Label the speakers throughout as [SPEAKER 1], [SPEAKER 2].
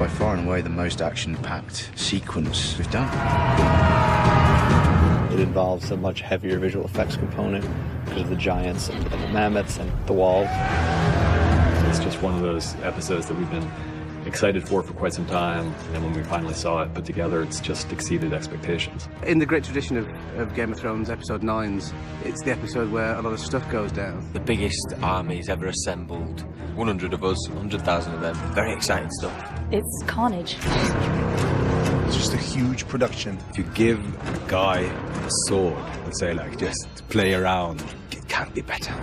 [SPEAKER 1] by far and away the most action-packed sequence we've done.
[SPEAKER 2] It involves a much heavier visual effects component because of the giants and the mammoths and the walls.
[SPEAKER 3] It's just one of those episodes that we've been excited for quite some time, and then when we finally saw it put together, it's just exceeded expectations.
[SPEAKER 4] In the great tradition of Game of Thrones episode 9s, it's the episode where a lot of stuff goes down.
[SPEAKER 5] The biggest armies ever assembled, 100 of us, 100,000 of them. Very exciting stuff.
[SPEAKER 6] It's carnage.
[SPEAKER 7] It's just a huge production.
[SPEAKER 8] If you give a guy a sword and say, like, just play around, it can't be better.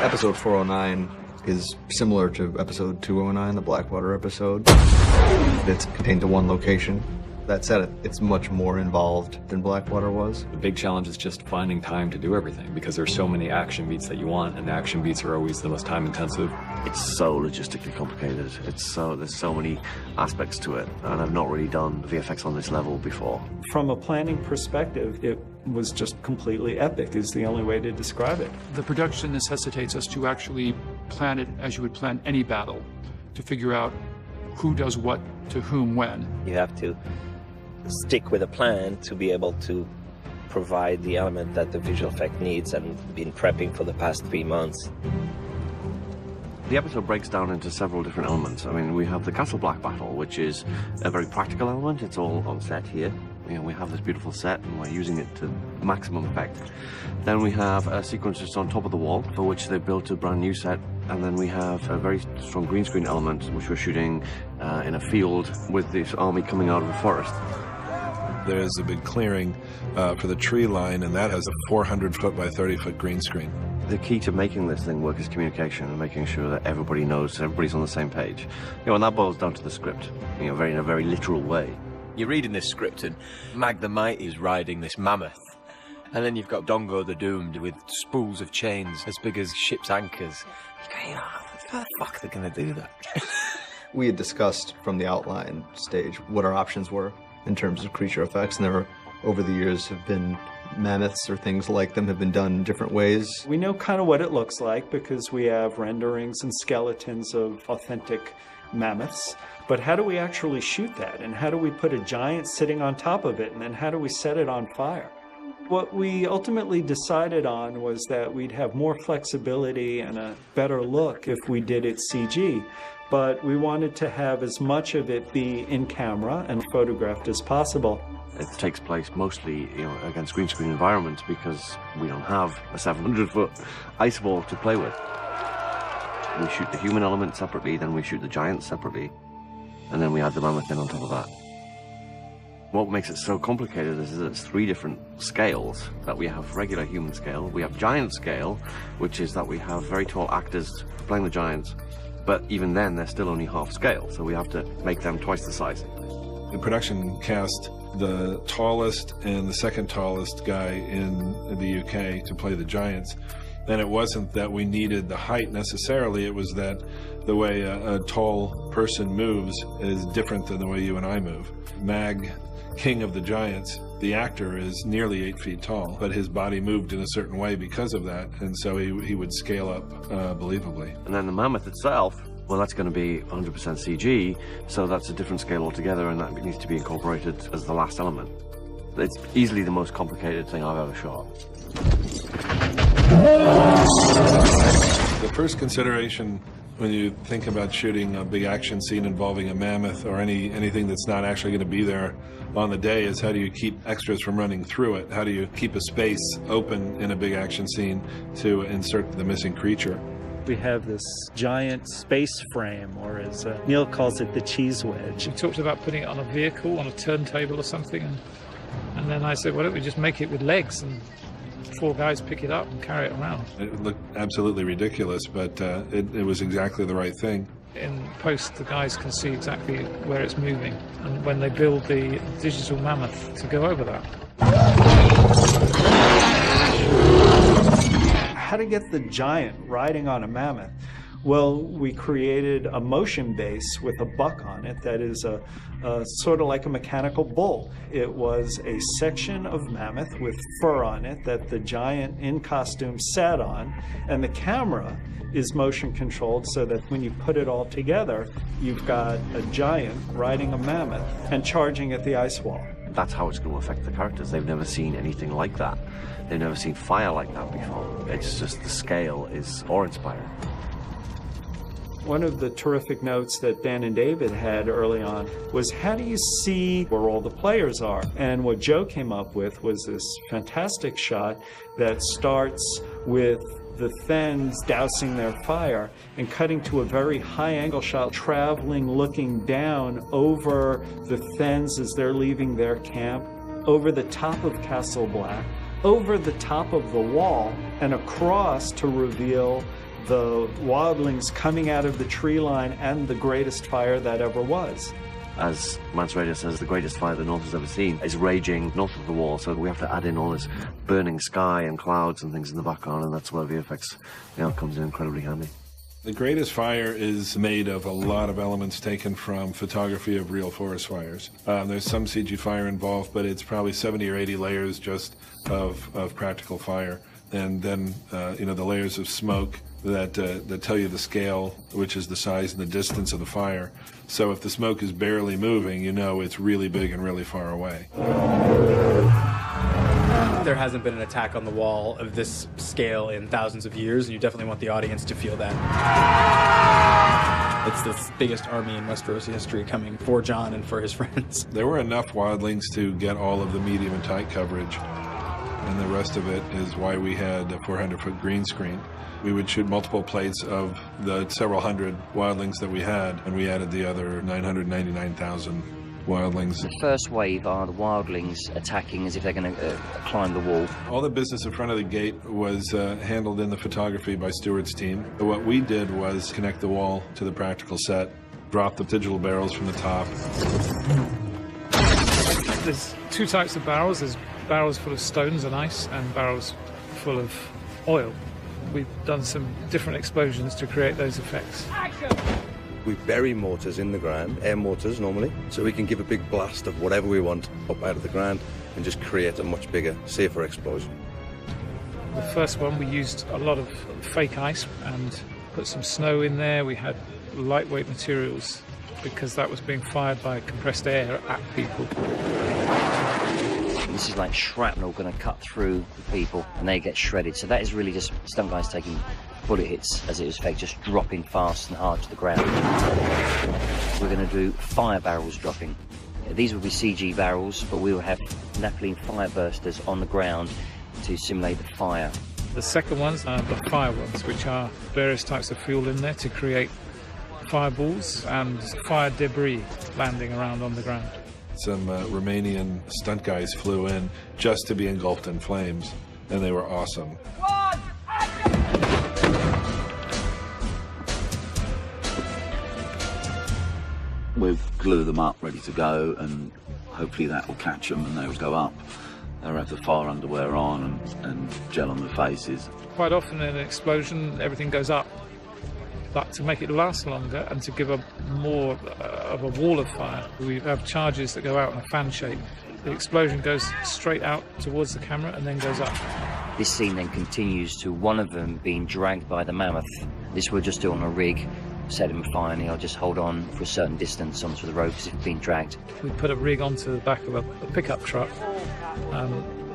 [SPEAKER 9] Episode 409 is similar to episode 209, the Blackwater episode. It's contained to one location. That said, it's much more involved than Blackwater was.
[SPEAKER 3] The big challenge is just finding time to do everything, because there's so many action beats that you want, and the action beats are always the most time intensive.
[SPEAKER 10] It's so logistically complicated. There's so many aspects to it, and I've not really done VFX on this level before.
[SPEAKER 11] From a planning perspective, it was just completely epic, is the only way to describe it.
[SPEAKER 12] The production necessitates us to actually plan it as you would plan any battle, to figure out who does what to whom when.
[SPEAKER 13] You have to stick with a plan to be able to provide the element that the visual effect needs, and been prepping for the past 3 months.
[SPEAKER 10] The episode breaks down into several different elements. I mean, we have the Castle Black battle, which is a very practical element. It's all on set here. You know, we have this beautiful set and we're using it to maximum effect. Then we have a sequence just on top of the wall, for which they built a brand new set. And then we have a very strong green screen element, which we're shooting in a field with this army coming out of a forest.
[SPEAKER 14] There's a big clearing for the tree line, and that has a 400-foot by 30-foot green screen.
[SPEAKER 10] The key to making this thing work is communication and making sure that everybody knows, everybody's on the same page. You know, and that boils down to the script, you know, in a very literal way.
[SPEAKER 5] You're reading this script and Mag the Mighty is riding this mammoth. And then you've got Dongo the Doomed with spools of chains as big as ship's anchors. You're going, how the fuck are they going to do that?
[SPEAKER 9] We had discussed from the outline stage what our options were in terms of creature effects, and there were, over the years, have been mammoths or things like them have been done in different ways.
[SPEAKER 11] We know kind of what it looks like because we have renderings and skeletons of authentic mammoths. But how do we actually shoot that? And how do we put a giant sitting on top of it? And then how do we set it on fire? What we ultimately decided on was that we'd have more flexibility and a better look if we did it CG. But we wanted to have as much of it be in camera and photographed as possible.
[SPEAKER 10] It takes place mostly, you know, against green screen environments because we don't have a 700-foot ice wall to play with. We shoot the human element separately, then we shoot the giants separately, and then we add the mammoth in on top of that. What makes it so complicated is that it's 3 different scales. That we have regular human scale, we have giant scale, which is that we have very tall actors playing the giants, but even then they're still only half scale, so we have to make them twice the size.
[SPEAKER 14] The production cast the tallest and the second tallest guy in the UK to play the giants. And it wasn't that we needed the height necessarily, it was that the way a tall person moves is different than the way you and I move. Mag, King of the Giants, the actor, is nearly 8 feet tall, but his body moved in a certain way because of that, and so he would scale up believably.
[SPEAKER 10] And then the mammoth itself, well, that's going to be 100% CG, so that's a different scale altogether, and that needs to be incorporated as the last element. It's easily the most complicated thing I've ever shot.
[SPEAKER 14] The first consideration when you think about shooting a big action scene involving a mammoth or anything that's not actually going to be there on the day is how do you keep extras from running through it? How do you keep a space open in a big action scene to insert the missing creature?
[SPEAKER 11] We have this giant space frame, or as Neil calls it, the cheese wedge.
[SPEAKER 12] We talked about putting it on a vehicle, on a turntable or something, and then I said, why don't we just make it with legs and 4 guys pick it up and carry it around.
[SPEAKER 14] It looked absolutely ridiculous, but it was exactly the right thing.
[SPEAKER 12] In post, the guys can see exactly where it's moving, and when they build the digital mammoth to go over that.
[SPEAKER 11] How to get the giant riding on a mammoth? Well, we created a motion base with a buck on it that is a sort of like a mechanical bull. It was a section of mammoth with fur on it that the giant in costume sat on, and the camera is motion controlled so that when you put it all together, you've got a giant riding a mammoth and charging at the ice wall.
[SPEAKER 10] That's how it's going to affect the characters. They've never seen anything like that. They've never seen fire like that before. It's just the scale is awe-inspiring.
[SPEAKER 11] One of the terrific notes that Dan and David had early on was, how do you see where all the players are? And what Joe came up with was this fantastic shot that starts with the Thens dousing their fire and cutting to a very high angle shot, traveling, looking down over the Thens as they're leaving their camp, over the top of Castle Black, over the top of the wall, and across to reveal the wildlings coming out of the tree line and the greatest fire that ever was.
[SPEAKER 10] As Mance Rayder says, the greatest fire the North has ever seen is raging north of the wall, so we have to add in all this burning sky and clouds and things in the background, and that's where VFX comes in incredibly handy.
[SPEAKER 14] The greatest fire is made of a lot of elements taken from photography of real forest fires. There's some CG fire involved, but it's probably 70 or 80 layers just of practical fire. And then, the layers of smoke that tell you the scale, which is the size and the distance of the fire. So if the smoke is barely moving, you know it's really big and really far away.
[SPEAKER 6] There hasn't been an attack on the wall of this scale in thousands of years, and you definitely want the audience to feel that. It's the biggest army in Westeros history coming for Jon and for his friends.
[SPEAKER 14] There were enough wildlings to get all of the medium and tight coverage, and the rest of it is why we had a 400-foot green screen. We would shoot multiple plates of the several hundred wildlings that we had, and we added the other 999,000 wildlings.
[SPEAKER 15] The first wave are the wildlings attacking as if they're going to climb the wall.
[SPEAKER 14] All the business in front of the gate was handled in the photography by Stewart's team. What we did was connect the wall to the practical set, drop the digital barrels from the top.
[SPEAKER 12] There's two types of barrels. There's barrels full of stones and ice and barrels full of oil. We've done some different explosions to create those effects.
[SPEAKER 16] We bury mortars in the ground, air mortars normally, so we can give a big blast of whatever we want up out of the ground and just create a much bigger, safer explosion.
[SPEAKER 12] The first one we used a lot of fake ice and put some snow in there. We had lightweight materials because that was being fired by compressed air at people.
[SPEAKER 15] This is like shrapnel going to cut through the people and they get shredded. So that is really just stunt guys taking bullet hits as it was fake, just dropping fast and hard to the ground. We're going to do fire barrels dropping. These will be CG barrels, but we will have naphthalene fire bursters on the ground to simulate the fire.
[SPEAKER 12] The second ones are the fire ones, which are various types of fuel in there to create fireballs and fire debris landing around on the ground.
[SPEAKER 14] Some Romanian stunt guys flew in just to be engulfed in flames, and they were awesome.
[SPEAKER 17] We'll glue them up, ready to go, and hopefully that will catch them and they'll go up. They'll have the fire underwear on and gel on the faces.
[SPEAKER 12] Quite often in an explosion, everything goes up. But to make it last longer and to give a more of a wall of fire, we have charges that go out in a fan shape. The explosion goes straight out towards the camera and then goes up.
[SPEAKER 15] This scene then continues to one of them being dragged by the mammoth. This we'll just do on a rig, set him fire, and he'll just hold on for a certain distance onto the rope as if being dragged.
[SPEAKER 12] We put a rig onto the back of a pickup truck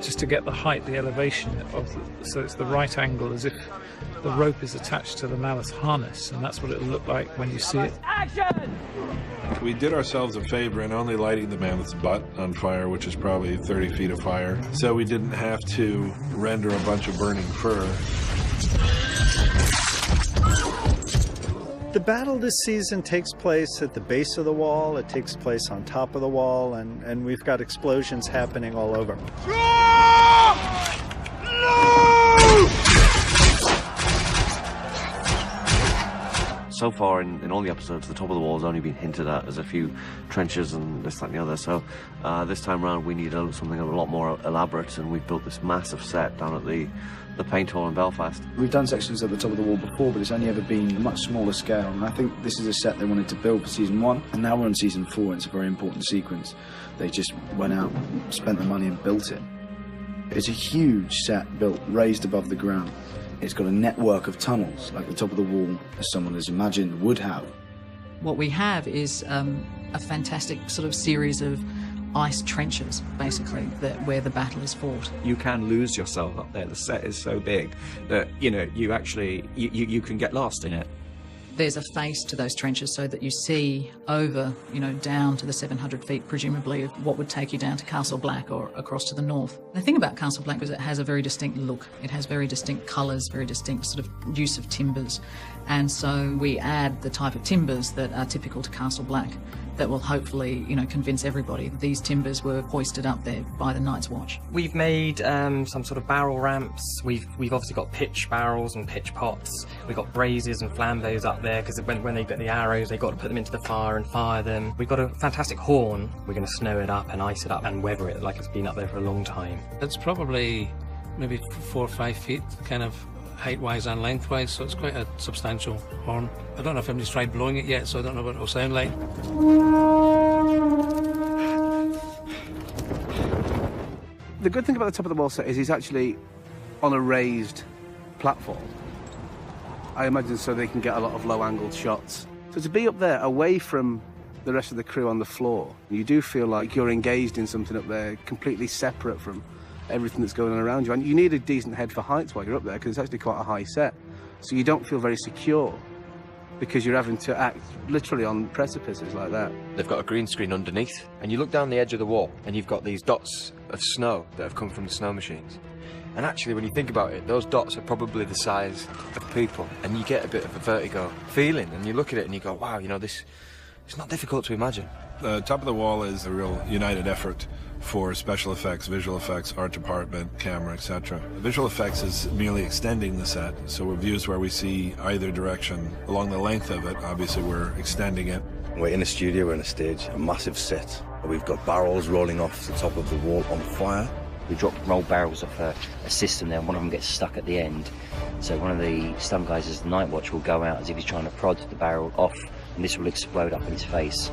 [SPEAKER 12] just to get the height, the elevation so it's the right angle, as if the rope is attached to the mammoth harness, and that's what it'll look like when you see it.
[SPEAKER 14] Action! We did ourselves a favor in only lighting the mammoth's butt on fire, which is probably 30 feet of fire, so we didn't have to render a bunch of burning fur.
[SPEAKER 11] The battle this season takes place at the base of the wall, it takes place on top of the wall, and we've got explosions happening all over.
[SPEAKER 10] So far in all the episodes, the top of the wall has only been hinted at as a few trenches and this, that and the other. So this time around we need something a lot more elaborate, and we've built this massive set down at the Paint Hall in Belfast.
[SPEAKER 1] We've done sections at the top of the wall before, but it's only ever been a much smaller scale, and I think this is a set they wanted to build for season 1, and now we're on season 4, and it's a very important sequence. They just went out, spent the money and built it. It's a huge set built, raised above the ground. It's got a network of tunnels, like the top of the wall, as someone has imagined would have.
[SPEAKER 18] What we have is a fantastic sort of series of ice trenches, basically, where the battle is fought.
[SPEAKER 19] You can lose yourself up there. The set is so big that, you know, you actually, you can get lost in it.
[SPEAKER 18] There's a face to those trenches so that you see over, you know, down to the 700 feet, presumably, of what would take you down to Castle Black or across to the north. The thing about Castle Black is it has a very distinct look. It has very distinct colours, very distinct sort of use of timbers. And so we add the type of timbers that are typical to Castle Black that will hopefully, you know, convince everybody that these timbers were hoisted up there by the Night's Watch.
[SPEAKER 20] We've made some sort of barrel ramps. We've obviously got pitch barrels and pitch pots. We've got braziers and flambeaux up there because when they get the arrows, they've got to put them into the fire and fire them. We've got a fantastic horn. We're going to snow it up and ice it up and weather it like it's been up there for a long time.
[SPEAKER 21] It's probably maybe 4 or 5 feet, kind of height-wise and lengthwise, so it's quite a substantial horn. I don't know if anybody's tried blowing it yet, so I don't know what it'll sound like.
[SPEAKER 4] The good thing about the top of the wall set is he's actually on a raised platform. I imagine so they can get a lot of low-angled shots. So to be up there, away from the rest of the crew on the floor, you do feel like you're engaged in something up there, completely separate from everything that's going on around you. And you need a decent head for heights while you're up there, because it's actually quite a high set. So you don't feel very secure, because you're having to act literally on precipices like that.
[SPEAKER 5] They've got a green screen underneath, and you look down the edge of the wall, and you've got these dots of snow that have come from the snow machines. And actually, when you think about it, those dots are probably the size of people, and you get a bit of a vertigo feeling, and you look at it and you go, wow, you know, it's not difficult to imagine.
[SPEAKER 14] The top of the wall is a real united effort for special effects, visual effects, art department, camera, etc. Visual effects is merely extending the set, so with views where we see either direction along the length of it, obviously we're extending it.
[SPEAKER 16] We're in a studio, we're in a stage, a massive set. We've got barrels rolling off the top of the wall on fire.
[SPEAKER 15] We drop rolled barrels off a system there, and one of them gets stuck at the end. So one of the stunt guys, as the Night Watch, will go out as if he's trying to prod the barrel off, and this will explode up in his face.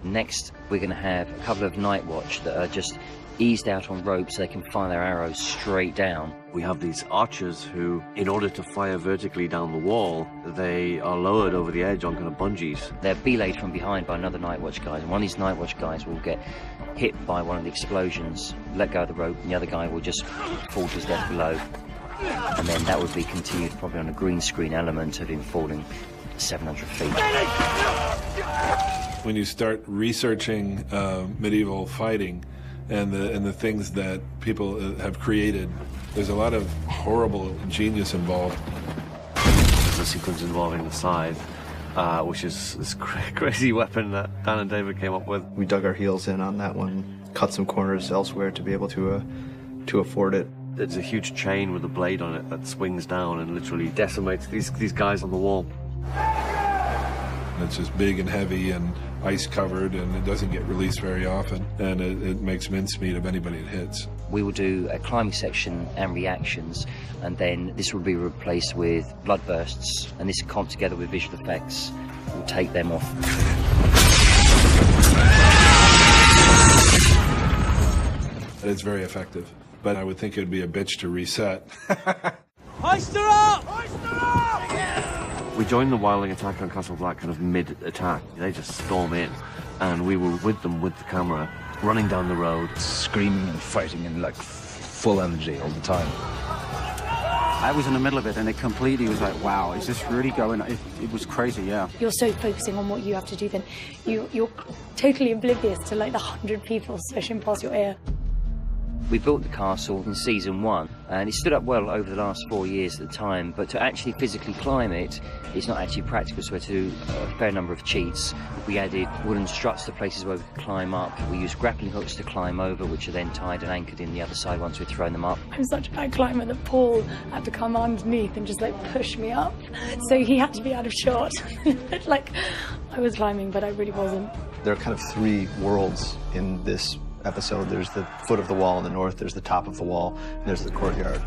[SPEAKER 15] Next, we're going to have a couple of Night Watch that are just eased out on ropes so they can fire their arrows straight down.
[SPEAKER 10] We have these archers who, in order to fire vertically down the wall, they are lowered over the edge on kind of bungees.
[SPEAKER 15] They're belayed from behind by another Night Watch guy, and one of these Night Watch guys will get hit by one of the explosions, let go of the rope, and the other guy will just fall to his death below. And then that would be continued probably on a green screen element of him falling 700 feet.
[SPEAKER 14] When you start researching medieval fighting and the things that people have created, there's a lot of horrible genius involved.
[SPEAKER 10] There's a sequence involving the scythe, which is this crazy weapon that Dan and David came up with.
[SPEAKER 9] We dug our heels in on that one, cut some corners elsewhere to be able to afford it.
[SPEAKER 10] There's a huge chain with a blade on it that swings down and literally decimates these guys on the wall.
[SPEAKER 14] It's just big and heavy and ice covered, and it doesn't get released very often, and it makes mincemeat of anybody it hits.
[SPEAKER 15] We will do a climbing section and reactions, and then this will be replaced with blood bursts, and this comped together with visual effects will take them off.
[SPEAKER 14] It's very effective, but I would think it would be a bitch to reset.
[SPEAKER 22] Hoist her up! Hoist her up! Yeah!
[SPEAKER 10] We joined the wildling attack on Castle Black kind of mid-attack. They just storm in, and we were with them with the camera, running down the road.
[SPEAKER 1] Screaming and fighting in like full energy all the time.
[SPEAKER 23] I was in the middle of it, and it completely was like, wow, is this really going? It was crazy, yeah.
[SPEAKER 24] You're so focusing on what you have to do, then you're totally oblivious to like the 100 people swishing past your ear.
[SPEAKER 15] We built the castle in season 1, and it stood up well over the last 4 years at the time, but to actually physically climb it is not actually practical, so we had to do a fair number of cheats. We added wooden struts to places where we could climb up. We used grappling hooks to climb over, which are then tied and anchored in the other side once we'd thrown them up.
[SPEAKER 24] I'm such a bad climber that Paul had to come underneath and just like push me up. So he had to be out of shot. Like, I was climbing, but I really wasn't.
[SPEAKER 9] There are kind of 3 worlds in this episode. There's the foot of the wall in the north, there's the top of the wall, and there's the courtyard.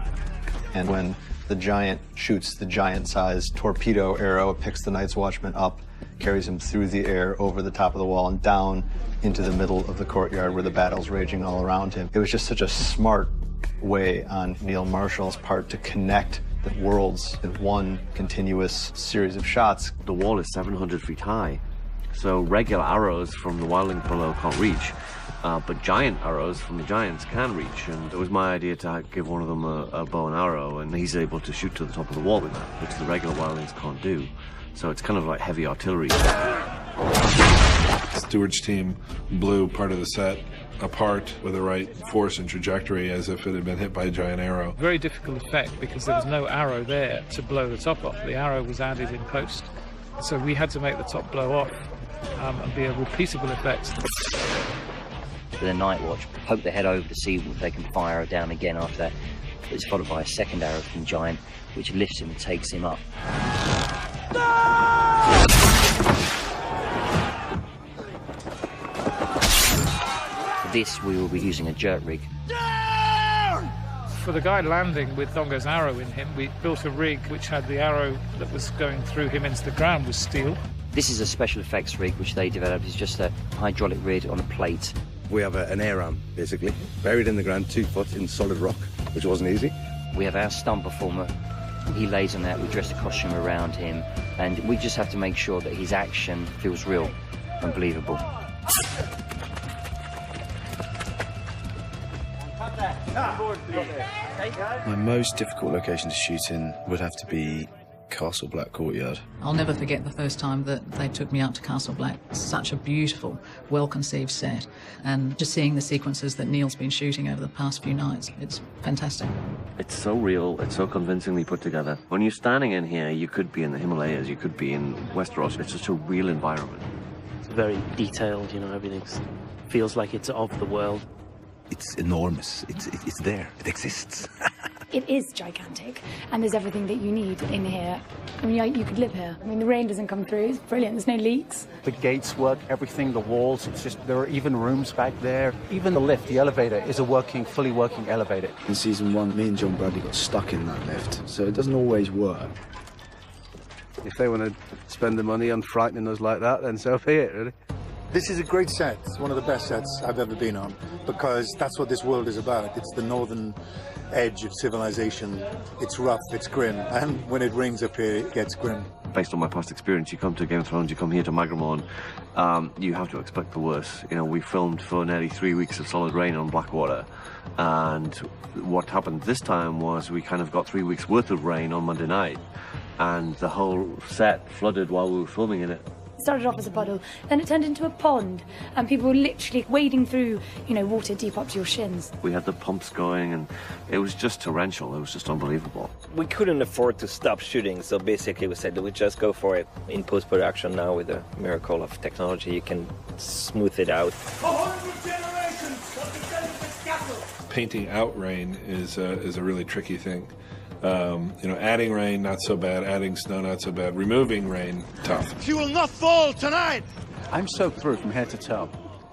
[SPEAKER 9] And when the giant shoots the giant-sized torpedo arrow, it picks the Night's Watchman up, carries him through the air, over the top of the wall, and down into the middle of the courtyard where the battle's raging all around him. It was just such a smart way on Neil Marshall's part to connect the worlds in one continuous series of shots.
[SPEAKER 10] The wall is 700 feet high, so regular arrows from the wildlings below can't reach. But giant arrows from the giants can reach, and it was my idea to give one of them a bow and arrow, and he's able to shoot to the top of the wall with that, which the regular wildlings can't do. So it's kind of like heavy artillery.
[SPEAKER 14] Stewart's team blew part of the set apart with the right force and trajectory as if it had been hit by a giant arrow.
[SPEAKER 12] Very difficult effect because there was no arrow there to blow the top off. The arrow was added in post. So we had to make the top blow off and be a repeatable effect.
[SPEAKER 15] The Night Watch poke their head over to see if they can fire down again after that. It's followed by a second arrow from Giant, which lifts him and takes him up. For this, we will be using a jerk rig.
[SPEAKER 12] For the guy landing with Dongo's arrow in him, we built a rig which had the arrow that was going through him into the ground was steel.
[SPEAKER 15] This is a special effects rig which they developed. It's just a hydraulic rig on a plate.
[SPEAKER 16] We have an air ram, basically, buried in the ground 2 foot in solid rock, which wasn't easy.
[SPEAKER 15] We have our stunt performer. He lays on that, we dress the costume around him, and we just have to make sure that his action feels real and believable.
[SPEAKER 1] My most difficult location to shoot in would have to be Castle Black Courtyard.
[SPEAKER 18] I'll never forget the first time that they took me up to Castle Black. Such a beautiful, well-conceived set, and just seeing the sequences that Neil's been shooting over the past few nights, it's fantastic.
[SPEAKER 10] It's so real, it's so convincingly put together. When you're standing in here, you could be in the Himalayas, you could be in Westeros. It's just a real environment.
[SPEAKER 2] It's very detailed, you know, everything feels like it's of the world.
[SPEAKER 3] It's enormous. It's there. It exists.
[SPEAKER 24] It is gigantic, and there's everything that you need in here. I mean, you could live here. I mean, the rain doesn't come through. It's brilliant. There's no leaks.
[SPEAKER 23] The gates work, everything, the walls. It's just, there are even rooms back there. Even the lift, the elevator, is a fully working elevator.
[SPEAKER 1] In season 1, me and John Bradley got stuck in that lift, so it doesn't always work.
[SPEAKER 4] If they want to spend the money on frightening us like that, then so be it, really.
[SPEAKER 7] This is a great set. It's one of the best sets I've ever been on, because that's what this world is about. It's the northern edge of civilization. It's rough, it's grim, and when it rains up here, it gets grim.
[SPEAKER 10] Based on my past experience, you come to Game of Thrones, you come here to Magramorn, you have to expect the worst. You know, we filmed for nearly 3 weeks of solid rain on Blackwater, and what happened this time was we kind of got 3 weeks worth of rain on Monday night, and the whole set flooded while we were filming in it.
[SPEAKER 24] It started off as a puddle, then it turned into a pond, and people were literally wading through, you know, water deep up to your shins.
[SPEAKER 10] We had the pumps going, and it was just torrential. It was just unbelievable.
[SPEAKER 13] We couldn't afford to stop shooting, so basically we said that we just go for it. In post-production now, with the miracle of technology, you can smooth it out.
[SPEAKER 22] 100 generations of the castle.
[SPEAKER 14] Painting out rain is a really tricky thing. You know, adding rain, not so bad. Adding snow, not so bad. Removing rain, tough.
[SPEAKER 22] She will not fall tonight.
[SPEAKER 23] I'm soaked through from head to toe,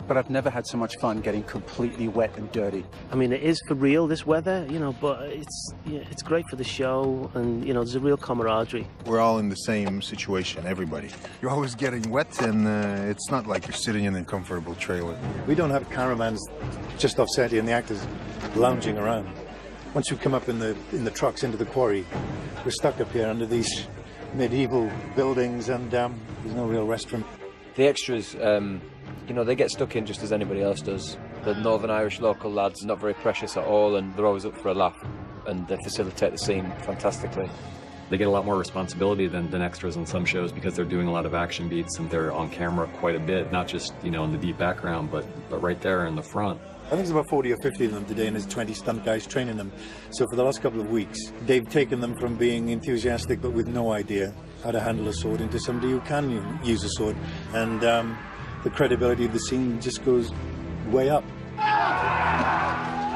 [SPEAKER 23] but I've never had so much fun getting completely wet and dirty.
[SPEAKER 2] I mean, it is for real, this weather, you know, but it's great for the show, and, you know, there's a real camaraderie.
[SPEAKER 8] We're all in the same situation, everybody. You're always getting wet, and it's not like you're sitting in a comfortable trailer.
[SPEAKER 7] We don't have caravans just off set here and the actors lounging around. Once we come up in the trucks into the quarry, we're stuck up here under these medieval buildings, and there's no real restaurant.
[SPEAKER 5] The extras, you know, they get stuck in just as anybody else does. The Northern Irish local lads are not very precious at all, and they're always up for a laugh, and they facilitate the scene fantastically.
[SPEAKER 25] They get a lot more responsibility than extras on some shows, because they're doing a lot of action beats and they're on camera quite a bit, not just, you know, in the deep background, but right there in the front.
[SPEAKER 7] I think there's about 40 or 50 of them today, and there's 20 stunt guys training them. So for the last couple of weeks, they've taken them from being enthusiastic but with no idea how to handle a sword into somebody who can use a sword. And the credibility of the scene just goes way up.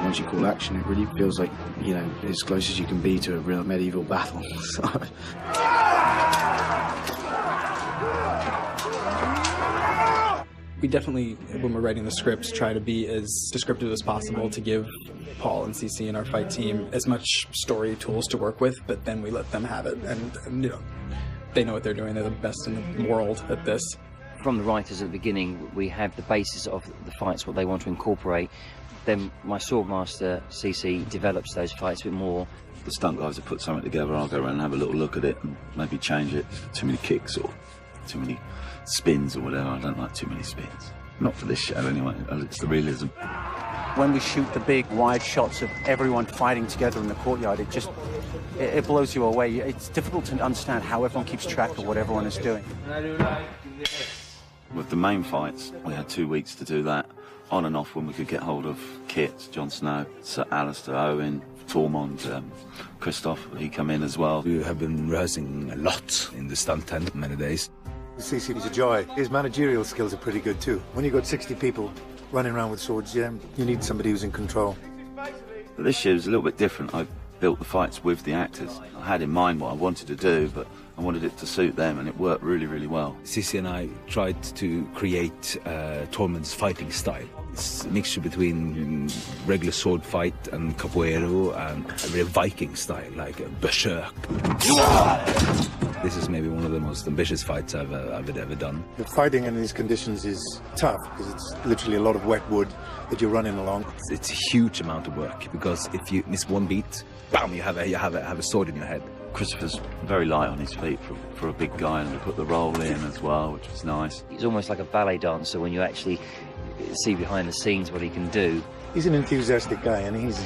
[SPEAKER 1] Once you call action, it really feels like, you know, as close as you can be to a real medieval battle. So.
[SPEAKER 6] We definitely, when we're writing the scripts, try to be as descriptive as possible to give Paul and Cece and our fight team as much story tools to work with, but then we let them have it, and you know, they know what they're doing. They're the best in the world at this.
[SPEAKER 15] From the writers at the beginning, we have the basis of the fights, what they want to incorporate. Then my swordmaster, Cece, develops those fights a bit more.
[SPEAKER 11] The stunt guys have put something together, I'll go around and have a little look at it and maybe change it. Too many kicks or too many spins or whatever. I don't like too many spins. Not for this show anyway, it's the realism.
[SPEAKER 23] When we shoot the big wide shots of everyone fighting together in the courtyard, it blows you away. It's difficult to understand how everyone keeps track of what everyone is doing.
[SPEAKER 11] With the main fights, we had 2 weeks to do that, on and off when we could get hold of Kit, Jon Snow, Sir Alistair, Owen, Tormund, Christoph, he come in as well.
[SPEAKER 3] We have been rehearsing a lot in the stunt tent many days.
[SPEAKER 7] CC is a joy. His managerial skills are pretty good too. When you've got 60 people running around with swords, you need somebody who's in control.
[SPEAKER 11] But this year was a little bit different. I built the fights with the actors. I had in mind what I wanted to do, but I wanted it to suit them, and it worked really, really well.
[SPEAKER 3] Cece and I tried to create Tormund's fighting style. It's a mixture between regular sword fight and capoeira and a real Viking style, like a berserk. This is maybe one of the most ambitious fights I've ever done.
[SPEAKER 7] The fighting in these conditions is tough because it's literally a lot of wet wood that you're running along.
[SPEAKER 3] It's a huge amount of work because if you miss one beat, bam, you have a sword in your head.
[SPEAKER 11] Christopher's very light on his feet for a big guy, and we put the roll in as well, which was nice.
[SPEAKER 15] He's almost like a ballet dancer when you actually see behind the scenes what he can do.
[SPEAKER 7] He's an enthusiastic guy, and he's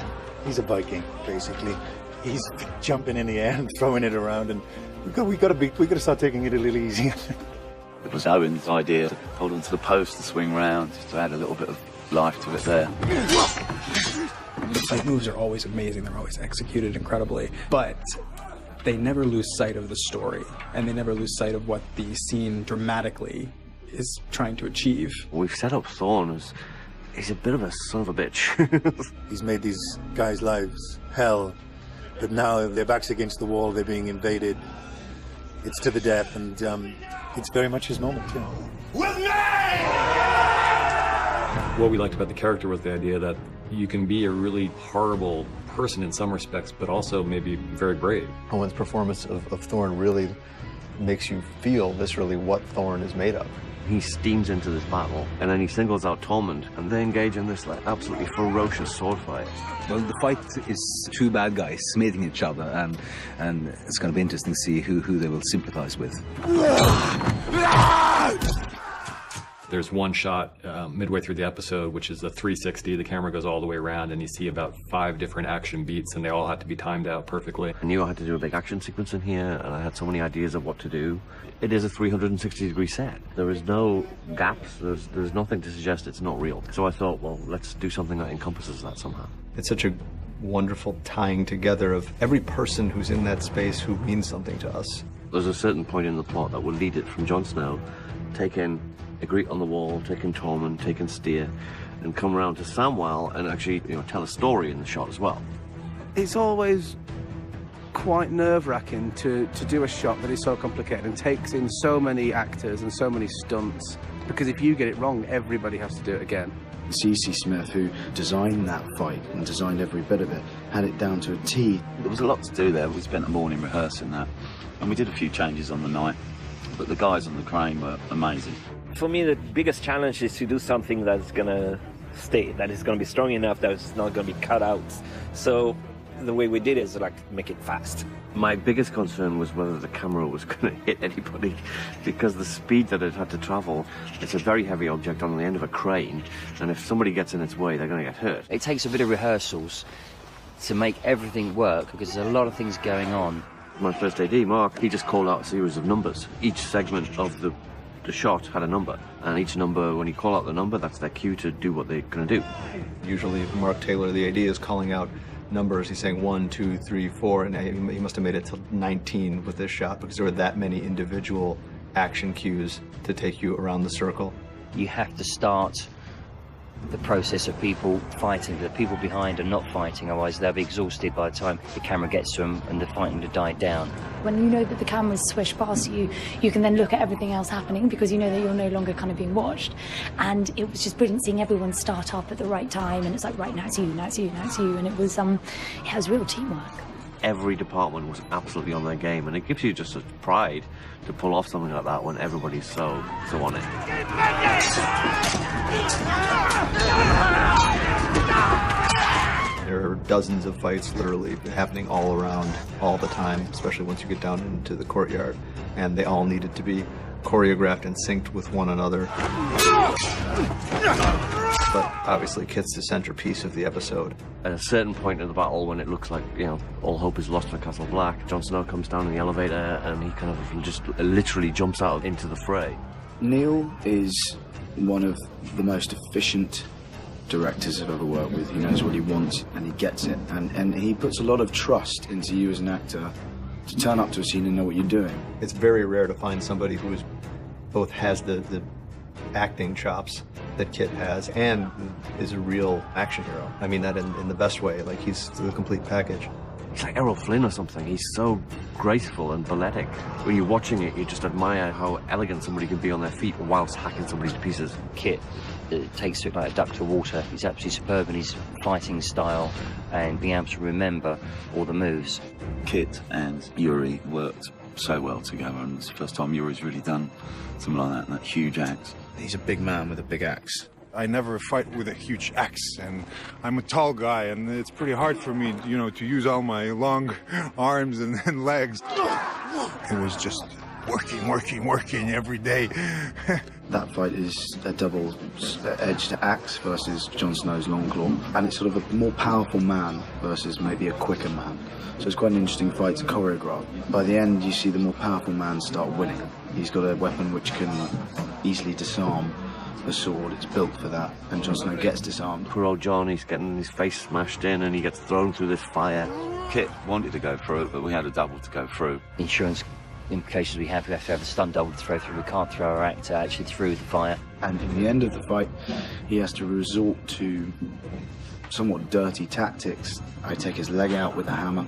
[SPEAKER 7] a Viking basically. He's jumping in the air and throwing it around, and we got to start taking it a little easier.
[SPEAKER 11] It was Owen's idea to hold onto the post and swing round, just to add a little bit of life to it there.
[SPEAKER 6] Fight moves are always amazing. They're always executed incredibly, but they never lose sight of the story, and they never lose sight of what the scene dramatically is trying to achieve.
[SPEAKER 10] We've set up Thorn as he's a bit of a son of a bitch.
[SPEAKER 7] He's made these guys' lives hell, but now their backs against the wall, they're being invaded. It's to the death, and it's very much his moment, yeah.
[SPEAKER 22] With me!
[SPEAKER 25] What we liked about the character was the idea that you can be a really horrible person in some respects, but also maybe very brave.
[SPEAKER 9] Owen's performance of Thorn really makes you feel viscerally what Thorn is made of.
[SPEAKER 10] He steams into this battle, and then he singles out Tormund, and they engage in this like absolutely ferocious sword fight.
[SPEAKER 3] Well, the fight is two bad guys meeting each other, and it's going to be interesting to see who they will sympathize with.
[SPEAKER 25] There's one shot midway through the episode, which is a 360. The camera goes all the way around, and you see about 5 different action beats, and they all have to be timed out perfectly.
[SPEAKER 10] I knew I had to do a big action sequence in here, and I had so many ideas of what to do. It is a 360-degree set. There is no gaps. There's nothing to suggest it's not real. So I thought, well, let's do something that encompasses that somehow.
[SPEAKER 9] It's such a wonderful tying together of every person who's in that space who means something to us.
[SPEAKER 10] There's a certain point in the plot that will lead it from Jon Snow, taking Ygritte on the wall, taking Tormund, taking Styr, and come around to Samwell and actually, tell a story in the shot as well.
[SPEAKER 4] It's always quite nerve-wracking to do a shot that is so complicated and takes in so many actors and so many stunts, because if you get it wrong, everybody has to do it again.
[SPEAKER 1] C.C. Smith, who designed that fight and designed every bit of it, had it down to a T.
[SPEAKER 11] There was a lot to do there. We spent a morning rehearsing that, and we did a few changes on the night, but the guys on the crane were amazing.
[SPEAKER 13] For me, the biggest challenge is to do something that's gonna stay, that is gonna be strong enough, that it's not gonna be cut out. So the way we did it is like make it fast.
[SPEAKER 10] My biggest concern was whether the camera was going to hit anybody, because the speed that it had to travel, it's a very heavy object on the end of a crane, and if somebody gets in its way, they're going to get hurt.
[SPEAKER 15] It takes a bit of rehearsals to make everything work, because there's a lot of things going on.
[SPEAKER 10] My first AD, Mark, he just called out a series of numbers. Each segment of the the shot had a number, and each number, when you call out the number, that's their cue to do what they're going to do.
[SPEAKER 9] Usually Mark Taylor, the AD, is calling out numbers. He's saying 1, 2, 3, 4, and he must have made it to 19 with this shot because there were that many individual action cues to take you around the circle.
[SPEAKER 15] You have to start the process of people fighting. The people behind are not fighting, otherwise they'll be exhausted by the time the camera gets to them and the fighting to die down.
[SPEAKER 24] When you know that the cameras swish past you, you can then look at everything else happening because you know that you're no longer kind of being watched. And it was just brilliant seeing everyone start up at the right time, and it's like, right, now it's you, now it's you, now it's you, and it was real teamwork.
[SPEAKER 10] Every department was absolutely on their game, and it gives you just a pride to pull off something like that when everybody's so on it.
[SPEAKER 9] There are dozens of fights literally happening all around all the time, especially once you get down into the courtyard, and they all needed to be choreographed and synced with one another. But obviously Kit's the centerpiece of the episode.
[SPEAKER 10] At a certain point in the battle, when it looks like, you know, all hope is lost for Castle Black, Jon Snow comes down in the elevator and he kind of just literally jumps out into the fray.
[SPEAKER 1] Neil is one of the most efficient directors I've ever worked with. He knows what he wants and he gets it, and he puts a lot of trust into you as an actor to turn up to a scene and know what you're doing.
[SPEAKER 9] It's very rare to find somebody who is both has the acting chops that Kit has and is a real action hero. I mean that in the best way, like he's the complete package.
[SPEAKER 10] He's like Errol Flynn or something. He's so graceful and balletic. When you're watching it, you just admire how elegant somebody can be on their feet whilst hacking somebody to pieces.
[SPEAKER 15] Kit takes it like a duck to water. He's absolutely superb in his fighting style and being able to remember all the moves.
[SPEAKER 11] Kit and Yuri worked so well together, and it's the first time Yuri's really done something like that huge axe.
[SPEAKER 1] He's a big man with a big axe.
[SPEAKER 8] I never fight with a huge axe, and I'm a tall guy, and it's pretty hard for me, you know, to use all my long arms and legs. It was just working every day.
[SPEAKER 1] That fight is a double-edged axe versus Jon Snow's long claw, and it's sort of a more powerful man versus maybe a quicker man. So it's quite an interesting fight to choreograph. By the end, you see the more powerful man start winning. He's got a weapon which can easily disarm the sword. It's built for that, and Jon Snow gets disarmed.
[SPEAKER 10] Poor old Jon, he's getting his face smashed in and he gets thrown through this fire.
[SPEAKER 11] Kit wanted to go through it, but we had a double to go through.
[SPEAKER 15] Insurance implications we have to have a stunt double to throw through. We can't throw our actor actually through the fire.
[SPEAKER 1] And in the end of the fight, he has to resort to somewhat dirty tactics. I take his leg out with a hammer,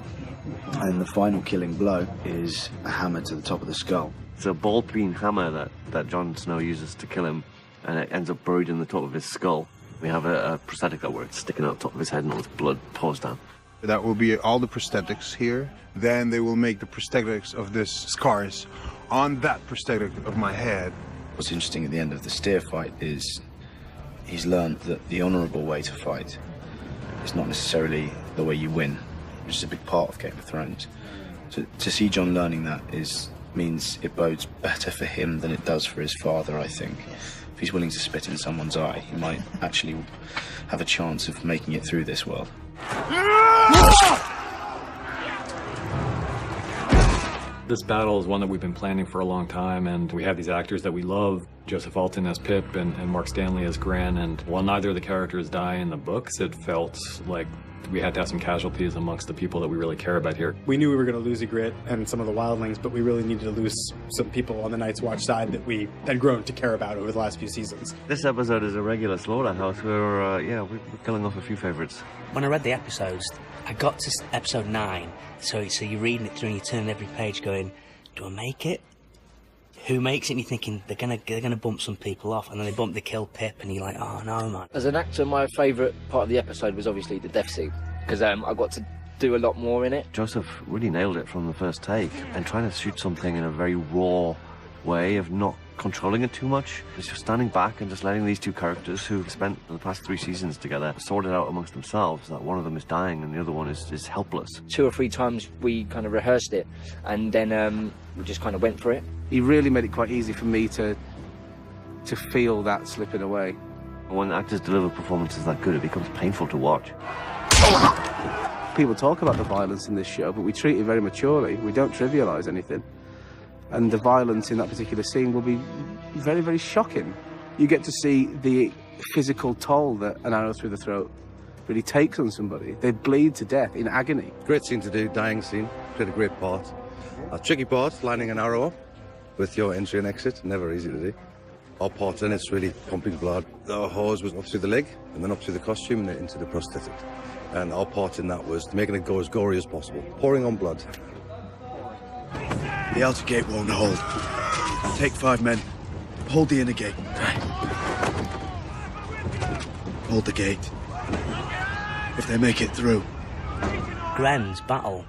[SPEAKER 1] and the final killing blow is a hammer to the top of the skull.
[SPEAKER 10] It's a ball-peen hammer that Jon Snow uses to kill him, and it ends up buried in the top of his skull. We have a prosthetic that works sticking out the top of his head and all his blood pours down.
[SPEAKER 8] That will be all the prosthetics here. Then they will make the prosthetics of this scars on that prosthetic of my head.
[SPEAKER 1] What's interesting at the end of the steer fight is he's learned that the honourable way to fight is not necessarily the way you win, which is a big part of Game of Thrones. So to see Jon learning that means it bodes better for him than it does for his father, I think. If he's willing to spit in someone's eye, he might actually have a chance of making it through this world.
[SPEAKER 25] This battle is one that we've been planning for a long time, and we have these actors that we love, Joseph Alton as Pip and Mark Stanley as Gran, and while neither of the characters die in the books, it felt like we had to have some casualties amongst the people that we really care about here.
[SPEAKER 6] We knew we were going to lose Ygritte and some of the wildlings, but we really needed to lose some people on the Night's Watch side that we had grown to care about over the last few seasons.
[SPEAKER 10] This episode is a regular slaughterhouse where, we're killing off a few favourites.
[SPEAKER 12] When I read the episodes, I got to episode 9, so you're reading it through and you're turning every page going, do I make it? Who makes it? And you're thinking, they're gonna bump some people off, and then they bump the kill Pip, and you're like, oh no, man.
[SPEAKER 17] As an actor, my favourite part of the episode was obviously the death scene, because I got to do a lot more in it.
[SPEAKER 10] Joseph really nailed it from the first take, and trying to shoot something in a very raw way of not controlling it too much. It's just standing back and just letting these two characters who've spent the past 3 seasons together sort it out amongst themselves, that one of them is dying and the other one is helpless.
[SPEAKER 17] 2 or 3 times we kind of rehearsed it, and then we just kind of went for it.
[SPEAKER 4] He really made it quite easy for me to feel that slipping away.
[SPEAKER 10] When actors deliver performances that good, it becomes painful to watch.
[SPEAKER 4] People talk about the violence in this show, but we treat it very maturely. We don't trivialise anything. And the violence in that particular scene will be very, very shocking. You get to see the physical toll that an arrow through the throat really takes on somebody. They bleed to death in agony.
[SPEAKER 16] Great scene to do, dying scene. Played a great part. A tricky part, lining an arrow up with your entry and exit. Never easy to do. Our part in it's really pumping blood. Our hose was up through the leg and then up through the costume and then into the prosthetic. And our part in that was making it go as gory as possible. Pouring on blood.
[SPEAKER 18] The outer gate won't hold. Take 5 men. Hold the inner gate. Hold the gate. If they make it through.
[SPEAKER 12] Gren's battle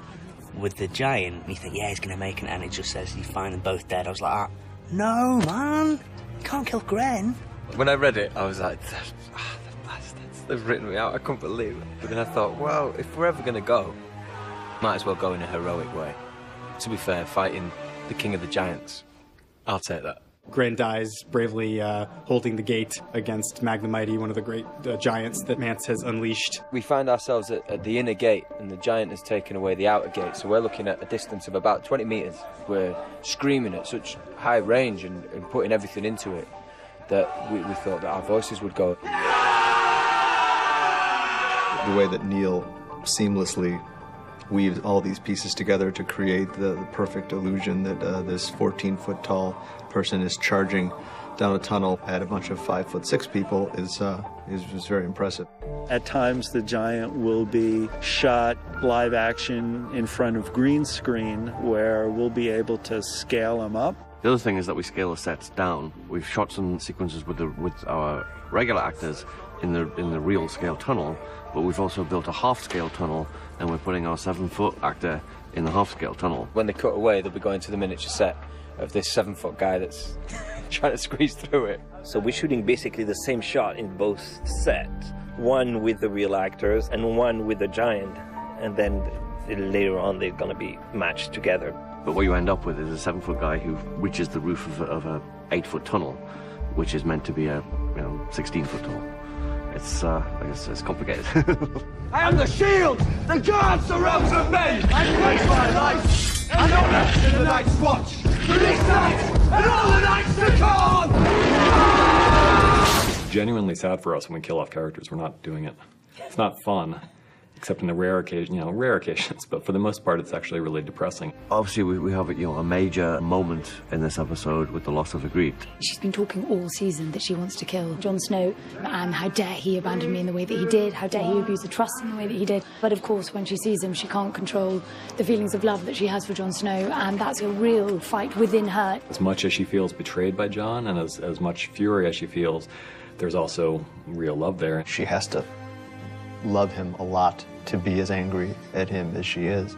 [SPEAKER 12] with the giant, you think, yeah, he's going to make it, and it just says you find them both dead. I was like, no, man, you can't kill Gren.
[SPEAKER 5] When I read it, I was like, the bastards, they've written me out, I couldn't believe it. But then I thought, well, if we're ever going to go, might as well go in a heroic way. To be fair, fighting the king of the giants, I'll take that.
[SPEAKER 6] Gren dies bravely holding the gate against Mag the Mighty, one of the great giants that Mance has unleashed.
[SPEAKER 5] We find ourselves at the inner gate, and the giant has taken away the outer gate, so we're looking at a distance of about 20 metres. We're screaming at such high range and putting everything into it that we thought that our voices would go.
[SPEAKER 9] The way that Neil seamlessly weaves all these pieces together to create the perfect illusion that this 14-foot tall person is charging down a tunnel at a bunch of 5'6" people is very impressive.
[SPEAKER 19] At times the giant will be shot live action in front of green screen where we'll be able to scale him up.
[SPEAKER 10] The other thing is that we scale the sets down. We've shot some sequences with our regular actors in the real scale tunnel, but we've also built a half-scale tunnel, and we're putting our 7-foot actor in the half-scale tunnel.
[SPEAKER 5] When they cut away, they'll be going to the miniature set of this 7-foot guy that's trying to squeeze through it.
[SPEAKER 13] So we're shooting basically the same shot in both sets, one with the real actors and one with the giant, and then later on they're going to be matched together.
[SPEAKER 10] But what you end up with is a 7-foot guy who reaches the roof of a 8-foot tunnel, which is meant to be a 16-foot tunnel. It's complicated.
[SPEAKER 22] I am the shield! The guard surrounds me! I pledge my life! And honor to the Night's Watch! For this night, and all the nights to come!
[SPEAKER 25] It's genuinely sad for us when we kill off characters. We're not doing it. It's not fun, except in the rare occasions, but for the most part, it's actually really depressing.
[SPEAKER 10] Obviously, we have a major moment in this episode with the loss of Ygritte.
[SPEAKER 24] She's been talking all season that she wants to kill Jon Snow. How dare he abandon me in the way that he did? How dare he abuse the trust in the way that he did? But of course, when she sees him, she can't control the feelings of love that she has for Jon Snow, and that's a real fight within her.
[SPEAKER 25] As much as she feels betrayed by Jon, and as much fury as she feels, there's also real love there.
[SPEAKER 9] She has to love him a lot to be as angry at him as she is.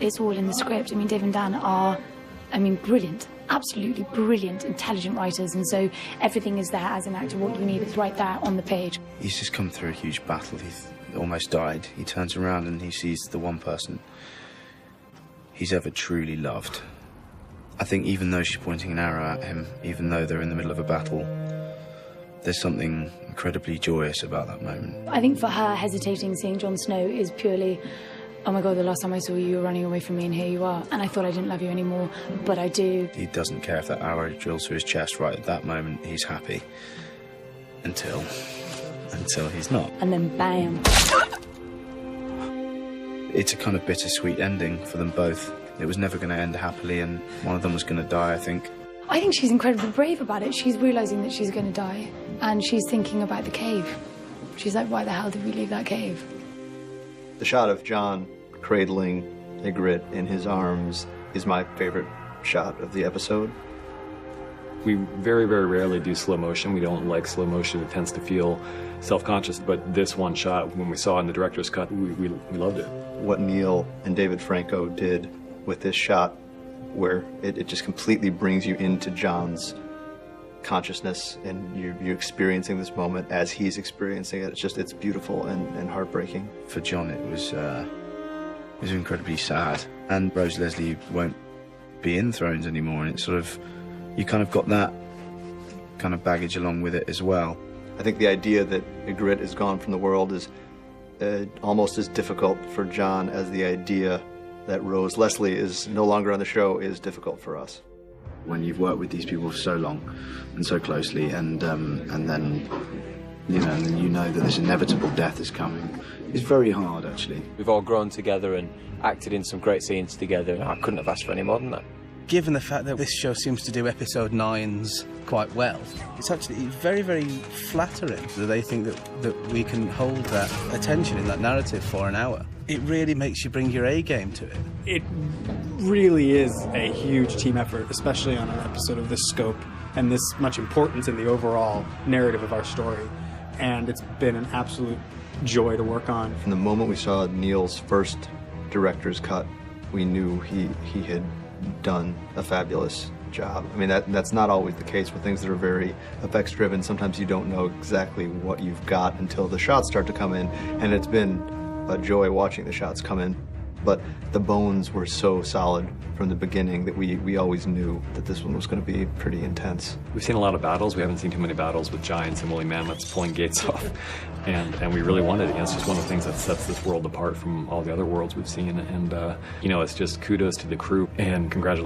[SPEAKER 24] It's all in the script. I mean, Dave and Dan are, brilliant, absolutely brilliant, intelligent writers, and so everything is there as an actor. What you need is right there on the page.
[SPEAKER 1] He's just come through a huge battle. He's almost died. He turns around and he sees the one person he's ever truly loved. I think even though she's pointing an arrow at him, even though they're in the middle of a battle, there's something incredibly joyous about that moment.
[SPEAKER 24] I think for her, hesitating seeing Jon Snow is purely, oh my God, the last time I saw you, you were running away from me and here you are. And I thought I didn't love you anymore, but I do.
[SPEAKER 1] He doesn't care if that arrow drills through his chest. Right at that moment, he's happy. Until he's not.
[SPEAKER 24] And then bam.
[SPEAKER 1] It's a kind of bittersweet ending for them both. It was never going to end happily, and one of them was going to die, I think.
[SPEAKER 24] I think she's incredibly brave about it. She's realising that she's going to die, and she's thinking about the cave. She's like, why the hell did we leave that cave?
[SPEAKER 9] The shot of Jon cradling Ygritte in his arms is my favorite shot of the episode.
[SPEAKER 25] We very, very rarely do slow motion. We don't like slow motion. It tends to feel self-conscious, but this one shot, when we saw it in the director's cut, we loved it.
[SPEAKER 9] What Neil and David Franco did with this shot, where it just completely brings you into Jon's consciousness, and you're experiencing this moment as he's experiencing it. It's beautiful and heartbreaking.
[SPEAKER 1] For Jon, it was incredibly sad, and Rose Leslie won't be in Thrones anymore, and it's sort of, you kind of got that kind of baggage along with it as well.
[SPEAKER 9] I think the idea that Ygritte is gone from the world is almost as difficult for Jon as the idea that Rose Leslie is no longer on the show is difficult for us.
[SPEAKER 1] when you've worked with these people for so long and so closely, and then you know that this inevitable death is coming. It's very hard, actually.
[SPEAKER 5] We've all grown together and acted in some great scenes together, and I couldn't have asked for any more than that.
[SPEAKER 4] Given the fact that this show seems to do episode 9s quite well, it's actually very, very flattering that they think that we can hold that attention in that narrative for an hour. It really makes you bring your A game to it.
[SPEAKER 6] It really is a huge team effort, especially on an episode of this scope and this much importance in the overall narrative of our story. And it's been an absolute joy to work on.
[SPEAKER 9] From the moment we saw Neil's first director's cut, we knew he had done a fabulous job. I mean, that's not always the case with things that are very effects driven. Sometimes you don't know exactly what you've got until the shots start to come in, and it's been a joy watching the shots come in. But the bones were so solid from the beginning that we always knew that this one was going to be pretty intense.
[SPEAKER 25] We've seen a lot of battles. We haven't seen too many battles with giants and woolly mammoths pulling gates off. And we really wanted it. It's just one of the things that sets this world apart from all the other worlds we've seen. And, you know, it's just kudos to the crew and congratulations